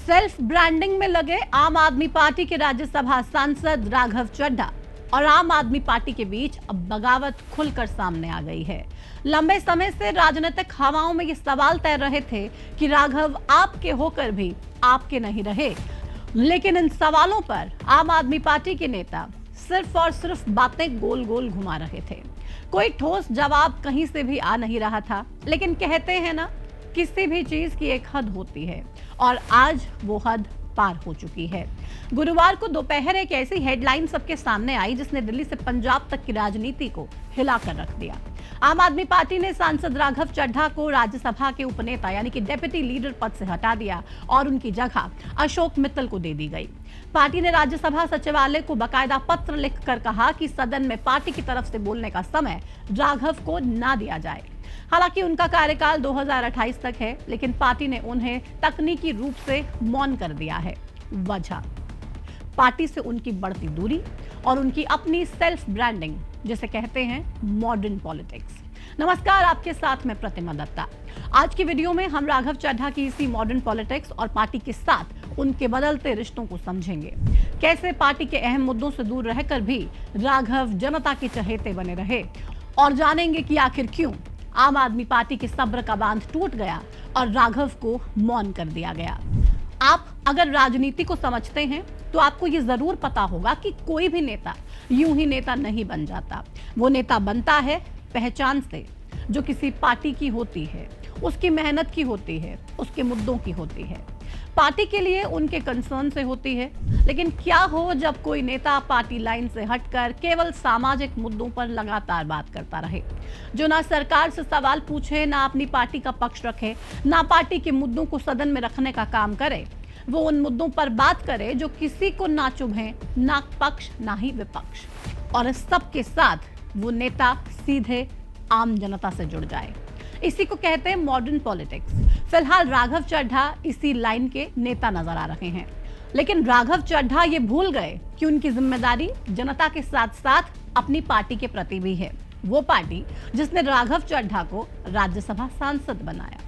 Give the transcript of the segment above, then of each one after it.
Self branding में लगे आम आदमी पार्टी के राज्यसभा सांसद राघव चड्ढा और आम आदमी पार्टी के बीच अब बगावत खुलकर सामने आ गई है। लंबे समय से राजनीतिक हवाओं में ये सवाल तैर रहे थे कि राघव आपके होकर भी आपके नहीं रहे, लेकिन इन सवालों पर आम आदमी पार्टी के नेता सिर्फ और सिर्फ बातें गोल गोल घुमा रहे थे। कोई ठोस जवाब कहीं से भी आ नहीं रहा था, लेकिन कहते हैं ना, किसी भी चीज की एक हद होती है और आज वो हद पार हो चुकी है। गुरुवार को दोपहर एक ऐसी हेडलाइन सबके सामने आई जिसने दिल्ली से पंजाब तक की राजनीति को हिलाकर रख दिया। आम आदमी पार्टी ने सांसद राघव चड्ढा को राज्यसभा के उपनेता यानी कि डेप्यूटी लीडर पद से हटा दिया और उनकी जगह अशोक मित्तल को दे दी गई। पार्टी ने राज्यसभा सचिवालय को बकायदा पत्र लिखकर कहा कि सदन में पार्टी की तरफ से बोलने का समय राघव को ना दिया जाए। हालांकि उनका कार्यकाल 2028 तक है, लेकिन पार्टी ने उन्हें तकनीकी रूप से मौन कर दिया है। वजह पार्टी से उनकी बढ़ती दूरी और उनकी अपनी सेल्फ ब्रांडिंग, जिसे कहते हैं मॉडर्न पॉलिटिक्स। नमस्कार, आपके साथ मैं प्रतिमा दत्ता। आज की वीडियो में हम राघव चड्ढा की इसी मॉडर्न पॉलिटिक्स और पार्टी के साथ उनके बदलते रिश्तों को समझेंगे। कैसे पार्टी के अहम मुद्दों से दूर रहकर भी राघव जनता के चहेते बने रहे, और जानेंगे कि आखिर क्यों आम आदमी पार्टी के सब्र का बांध टूट गया और राघव को मौन कर दिया गया। आप अगर राजनीति को समझते हैं तो आपको ये जरूर पता होगा कि कोई भी नेता यूं ही नेता नहीं बन जाता। वो नेता बनता है पहचान से, जो किसी पार्टी की होती है, उसकी मेहनत की होती है, उसके मुद्दों की होती है, पार्टी के लिए उनके कंसर्न से होती है। लेकिन क्या हो जब कोई नेता पार्टी लाइन से हटकर केवल सामाजिक मुद्दों पर लगातार बात करता रहे, जो ना सरकार से सवाल पूछे, ना अपनी पार्टी का पक्ष रखे, ना पार्टी के मुद्दों को सदन में रखने का काम करे। वो उन मुद्दों पर बात करे जो किसी को ना चुभे, ना पक्ष ना ही विपक्ष, और इस सब के साथ वो नेता सीधे आम जनता से जुड़ जाए। इसी को कहते हैं मॉडर्न पॉलिटिक्स। फिलहाल राघव चड्ढा इसी लाइन के नेता नजर आ रहे हैं, लेकिन राघव चड्ढा ये भूल गए कि उनकी जिम्मेदारी जनता के साथ साथ अपनी पार्टी के प्रति भी है। वो पार्टी जिसने राघव चड्ढा को राज्यसभा सांसद बनाया,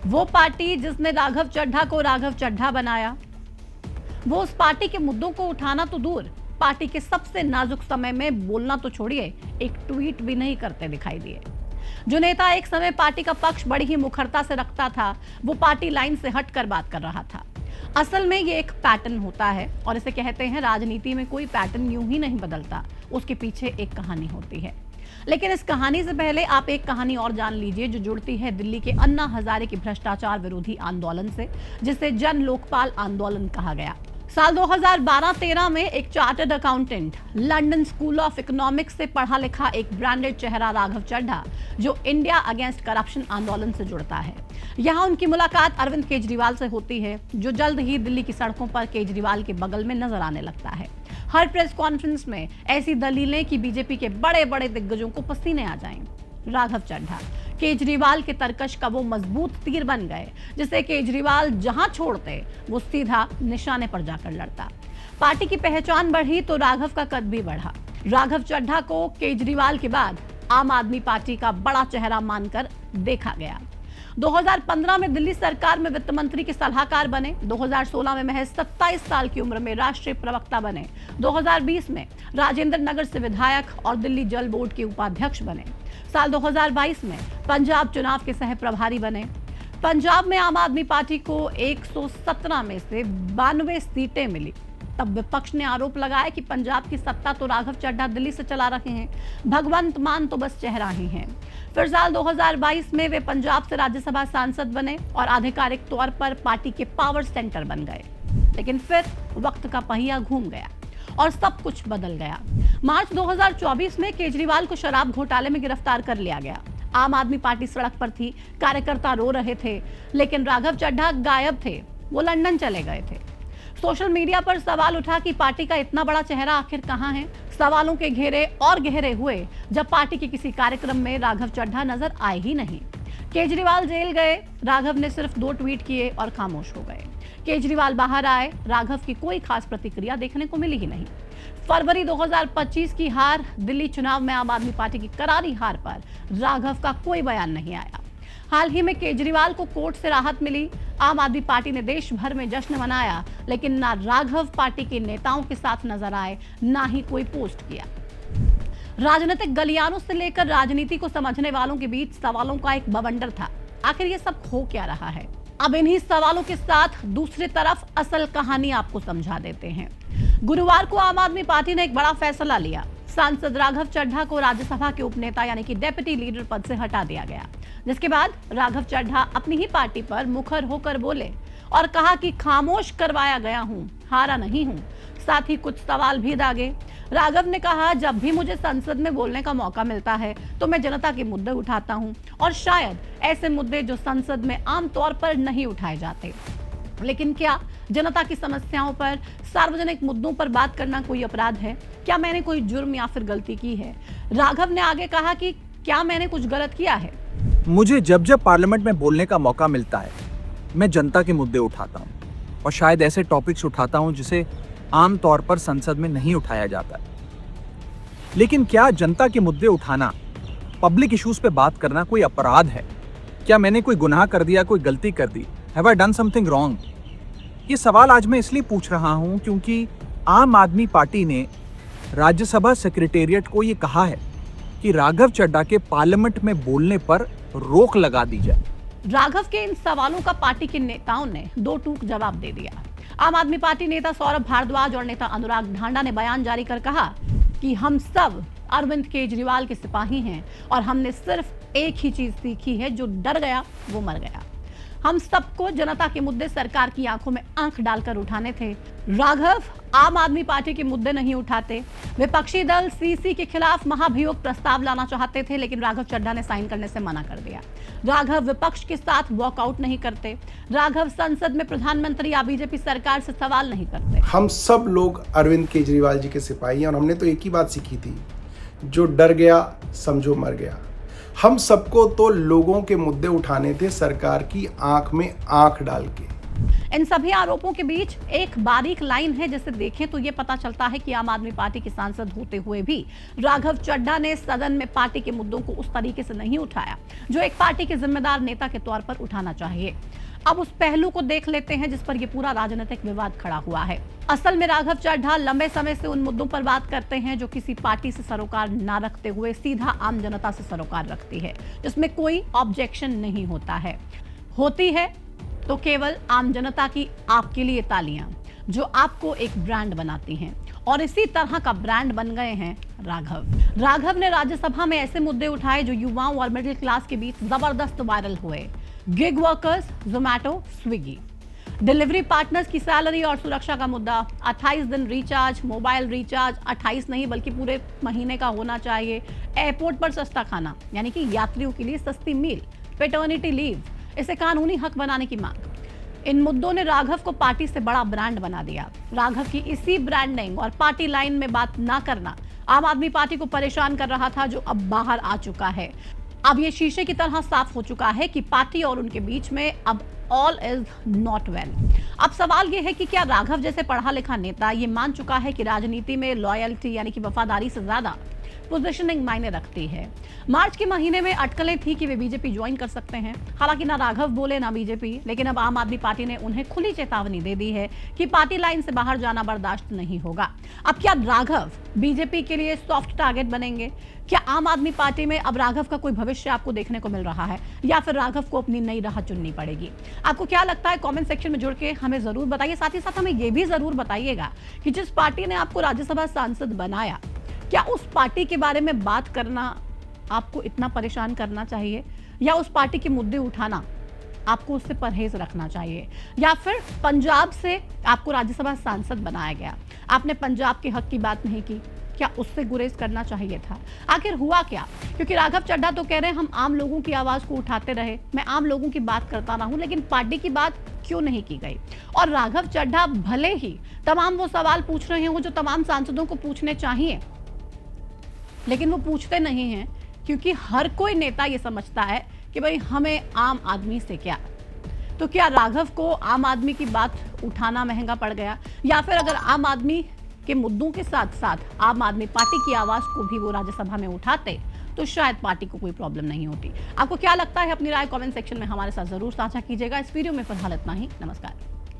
वो पार्टी जिसने राघव चड्ढा को राघव चड्ढा बनाया, वो उस पार्टी के मुद्दों को उठाना तो दूर, पार्टी के सबसे नाजुक समय में बोलना तो छोड़िए, एक ट्वीट भी नहीं करते दिखाई दिए। जो नेता एक समय पार्टी का पक्ष बड़ी ही मुखरता से रखता था, वो पार्टी लाइन से हटकर बात कर रहा था। असल में ये एक पैटर्न होता है, और इसे कहते हैं राजनीति में कोई पैटर्न यूं ही नहीं बदलता, उसके पीछे एक कहानी होती है। लेकिन इस कहानी से पहले आप एक कहानी और जान लीजिए, जो जुड़ती है दिल्ली के अन्ना हजारे के भ्रष्टाचार विरोधी आंदोलन से, जिसे जन लोकपाल आंदोलन कहा गया। साल 2012-13 में एक chartered accountant, London school of economics से पढ़ा लिखा एक ब्रांडेड चेहरा राघव चड्ढा, जो इंडिया अगेंस्ट करप्शन आंदोलन से जुड़ता है। यहाँ उनकी मुलाकात अरविंद केजरीवाल से होती है, जो जल्द ही दिल्ली की सड़कों पर केजरीवाल के बगल में नजर आने लगता है। हर प्रेस कॉन्फ्रेंस में ऐसी दलीलें कि बीजेपी के बड़े बड़े दिग्गजों को पसीने आ जाएं। राघव चड्ढा केजरीवाल के तर्कश का वो मजबूत तीर बन गए, जिसे केजरीवाल जहां छोड़ते वो सीधा निशाने पर जाकर लड़ता। पार्टी की पहचान बढ़ी तो राघव का कद भी बढ़ा। राघव चड्ढा को केजरीवाल के बाद आम आदमी पार्टी का बड़ा चेहरा मानकर देखा गया। 2015 में दिल्ली सरकार में वित्त मंत्री के सलाहकार बने। 2016 में महज 27 साल की उम्र में राष्ट्रीय प्रवक्ता बने। 2020 में राजेंद्र नगर से विधायक और दिल्ली जल बोर्ड के उपाध्यक्ष बने। साल 2022 में पंजाब चुनाव के सह प्रभारी बने। पंजाब में आम आदमी पार्टी को 117 में से 92 सीटें मिली। तब विपक्ष ने आरोप लगाया कि पंजाब की सत्ता तो राघव चड्ढा दिल्ली से चला रहे हैं, भगवंत मान तो बस चेहरा ही हैं। फिर साल 2022 में वे पंजाब से राज्यसभा सांसद बने और आधिकारिक तौर पर पार्टी के पावर सेंटर बन गए। लेकिन फिर वक्त का पहिया घूम गया और सब कुछ बदल गया। मार्च 2024 में केजरीवाल को शराब घोटाले में गिरफ्तार कर लिया गया। आम आदमी पार्टी सड़क पर थी, कार्यकर्ता रो रहे थे, लेकिन राघव चड्ढा गायब थे। वो लंदन चले गए थे। सोशल मीडिया पर सवाल उठा कि पार्टी का इतना बड़ा चेहरा आखिर कहां है। सवालों के घेरे और गहरे हुए जब पार्टी के किसी कार्यक्रम में राघव चड्ढा नजर आए ही नहीं। केजरीवाल जेल गए, राघव ने सिर्फ 2 ट्वीट किए और खामोश हो गए। केजरीवाल बाहर आए, राघव की कोई खास प्रतिक्रिया देखने को मिली ही नहीं। फरवरी 2025 की हार, दिल्ली चुनाव में आम आदमी पार्टी की करारी हार पर राघव का कोई बयान नहीं आया। हाल ही में केजरीवाल को कोर्ट से राहत मिली। आम आदमी पार्टी ने देश भर में जश्न मनाया, लेकिन ना राघव पार्टी के नेताओं के साथ नजर आए, ना ही कोई पोस्ट किया। राजनीतिक गलियारों से लेकर राजनीति को समझने वालों के बीच सवालों का एक बवंडर था। आखिर ये सब हो क्या रहा है? अब इन्हीं सवालों के साथ दूसरी तरफ असल कहानी आपको समझा देते हैं। गुरुवार को आम आदमी पार्टी ने एक बड़ा फैसला लिया। सांसद राघव चड्ढा को राज्यसभा के उपनेता यानी कि डेप्यूटी लीडर पद से हटा दिया गया, जिसके बाद राघव चड्ढा अपनी ही पार्टी पर मुखर होकर बोले और कहा कि खामोश करवाया गया हूं, हारा नहीं हूं। साथ ही कुछ सवाल भी दागे। राघव ने कहा, जब भी मुझे संसद में बोलने का मौका मिलता है तो मैं जनता के मुद्दे उठाता हूं, और शायद ऐसे मुद्दे जो संसद में आमतौर पर नहीं उठाए जाते। लेकिन क्या जनता की समस्याओं पर, सार्वजनिक मुद्दों पर बात करना कोई अपराध है? क्या मैंने कोई जुर्म या फिर गलती की है? राघव ने आगे कहा कि क्या मैंने कुछ गलत किया है? मुझे जब जब पार्लियामेंट में बोलने का मौका मिलता है मैं जनता के मुद्दे उठाता हूँ, और शायद ऐसे टॉपिक्स उठाता हूँ जिसे आमतौर पर संसद में नहीं उठाया जाता है। लेकिन क्या जनता के मुद्दे उठाना, पब्लिक इश्यूज पे बात करना कोई अपराध है? क्या मैंने कोई गुनाह कर दिया, कोई गलती कर दी? Have I done something wrong? ये सवाल आज मैं इसलिए पूछ रहा हूं क्योंकि आम आदमी पार्टी ने राज्यसभा सेक्रेटेरिएट को ये कहा है कि राघव चड्ढा के पार्लियामेंट में बोलने पर रोक लगा दी जाए। राघव के इन सवालों का पार्टी के नेताओं ने दो टूक जवाब दे दिया। आम आदमी पार्टी नेता सौरभ भारद्वाज और नेता अनुराग ढांडा ने बयान जारी कर कहा कि हम सब अरविंद केजरीवाल के सिपाही हैं और हमने सिर्फ एक ही चीज सीखी है, जो डर गया वो मर गया। हम सबको जनता के मुद्दे सरकार की आंखों में आंख डालकर उठाने थे। राघव आम आदमी पार्टी के मुद्दे नहीं उठाते। विपक्षी दल सीसी के खिलाफ महाभियोग प्रस्ताव लाना चाहते थे, लेकिन राघव चड्ढा ने साइन करने से मना कर दिया। राघव विपक्ष के साथ वॉकआउट नहीं करते। राघव संसद में प्रधानमंत्री या बीजेपी सरकार से सवाल नहीं करते। हम सब लोग अरविंद केजरीवाल जी के सिपाही हैं और हमने तो एक ही बात सीखी थी, जो डर गया समझो मर गया। हम सबको तो लोगों के मुद्दे उठाने थे, सरकार की आंख में आंख डाल के। इन सभी आरोपों के बीच एक बारीक लाइन है, जिसे देखें तो ये पता चलता है कि आम आदमी पार्टी के सांसद होते हुए भी राघव चड्ढा ने सदन में पार्टी के मुद्दों को उस तरीके से नहीं उठाया जो एक पार्टी के जिम्मेदार नेता के तौर पर उठाना चाहिए। अब उस पहलू को देख लेते हैं जिस पर यह पूरा राजनीतिक विवाद खड़ा हुआ है। असल में राघव चड्ढा लंबे समय से उन मुद्दों पर बात करते हैं जो किसी पार्टी से सरोकार ना रखते हुए सीधा आम जनता से सरोकार रखती है, जिसमें कोई ऑब्जेक्शन नहीं होता है। होती है तो केवल आम जनता की आपके लिए तालियां, जो आपको एक ब्रांड बनाती हैं, और इसी तरह का ब्रांड बन गए हैं राघव। राघव ने राज्यसभा में ऐसे मुद्दे उठाए जो युवाओं और मिडिल क्लास के बीच जबरदस्त वायरल हुए। Gig workers, Zomato, Swiggy, delivery partners की सैलरी और सुरक्षा का मुद्दा, 28 दिन रिचार्ज, मोबाइल रिचार्ज 28 नहीं बल्कि पूरे महीने का होना चाहिए, एयरपोर्ट पर सस्ता खाना यानी कि यात्रियों के लिए सस्ती मील, पैटर्निटी लीव, इसे कानूनी हक बनाने की मांग। इन मुद्दों ने राघव को पार्टी से बड़ा ब्रांड बना दिया। राघव की इसी ब्रांडिंग और पार्टी लाइन में बात ना करना आम आदमी पार्टी को परेशान कर रहा था, जो अब बाहर आ चुका है। अब ये शीशे की तरह साफ हो चुका है कि पार्टी और उनके बीच में अब ऑल इज नॉट वेल। अब सवाल ये है कि क्या राघव जैसे पढ़ा लिखा नेता ये मान चुका है कि राजनीति में लॉयल्टी यानी कि वफादारी से ज्यादा पोजीशनिंग मायने रखती है। मार्च के महीने में अटकलें थी कि वे बीजेपी ज्वाइन कर सकते हैं। हालांकि ना राघव बोले ना बीजेपी, लेकिन अब आम आदमी पार्टी ने उन्हें खुली चेतावनी दे दी है कि पार्टी लाइन से बाहर जाना बर्दाश्त नहीं होगा। अब क्या राघव बीजेपी के लिए सॉफ्ट टारगेट बनेंगे? क्या आम आदमी पार्टी में अब राघव का कोई भविष्य आपको देखने को मिल रहा है, या फिर राघव को अपनी नई राह चुननी पड़ेगी? आपको क्या लगता है? कमेंट सेक्शन में जुड़ के हमें जरूर बताइए। साथ ही साथ हमें यह भी जरूर बताइएगा कि जिस पार्टी ने आपको राज्यसभा सांसद बनाया, क्या उस पार्टी के बारे में बात करना आपको इतना परेशान करना चाहिए, या उस पार्टी के मुद्दे उठाना आपको उससे परहेज रखना चाहिए? या फिर पंजाब से आपको राज्यसभा सांसद बनाया गया, आपने पंजाब के हक की बात नहीं की, क्या उससे गुरेज करना चाहिए था? आखिर हुआ क्या? क्योंकि राघव चड्ढा तो कह रहे हैं हम आम लोगों की आवाज को उठाते रहे, मैं आम लोगों की बात करता रहा हूं, लेकिन पार्टी की बात क्यों नहीं की गई? और राघव चड्ढा भले ही तमाम वो सवाल पूछ रहे हो जो तमाम सांसदों को पूछने चाहिए, लेकिन वो पूछते नहीं हैं, क्योंकि हर कोई नेता ये समझता है कि भाई हमें आम आदमी से क्या। तो क्या राघव को आम आदमी की बात उठाना महंगा पड़ गया, या फिर अगर आम आदमी के मुद्दों के साथ साथ आम आदमी पार्टी की आवाज को भी वो राज्यसभा में उठाते तो शायद पार्टी को कोई प्रॉब्लम नहीं होती। आपको क्या लगता है, अपनी राय कमेंट सेक्शन में हमारे साथ जरूर साझा कीजिएगा। इस वीडियो में फिलहाल इतना ही। नमस्कार।